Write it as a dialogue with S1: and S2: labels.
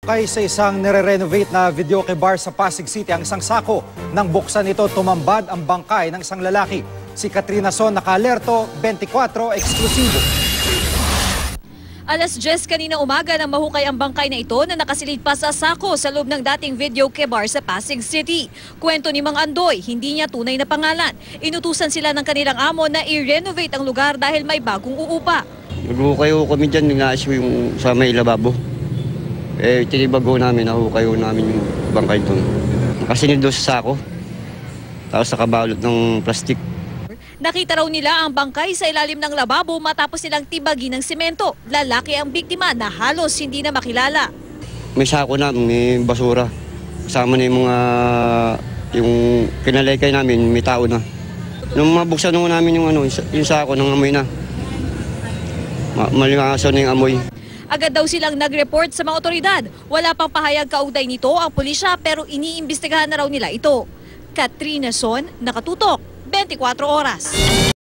S1: Nahukay sa isang nire-renovate na videoke bar sa Pasig City ang isang sako. Nang buksan ito, tumambad ang bangkay ng isang lalaki. Si Katrina Son, naka-alerto, 24, eksklusibo.
S2: Alas 10 kanina umaga nang mahukay ang bangkay na ito na nakasilid pa sa sako sa loob ng dating videoke bar sa Pasig City. Kwento ni Mang Andoy, hindi niya tunay na pangalan. Inutusan sila ng kanilang amo na i-renovate ang lugar dahil may bagong uupa.
S3: Naghukay kami dyan, nag-naasyo yung sa may lababo. Tinibago namin, nahukay namin yung bangkay doon. Nakasinid doon sa sako, tapos nakabalot ng plastik.
S2: Nakita raw nila ang bangkay sa ilalim ng lababo matapos nilang tibagi ng semento. Lalaki ang biktima na halos hindi na makilala.
S3: May sako na, may basura. Kasama na yung mga, yung kinalaykay namin, may tao na. Nung mabuksan namin yung sako, nang amoy na. Malimaso na yung amoy.
S2: Agad daw silang nag-report sa mga otoridad. Wala pang pahayag kaugnay nito ang pulisya pero iniimbestigahan na raw nila ito. Katrina Son, nakatutok, 24 oras.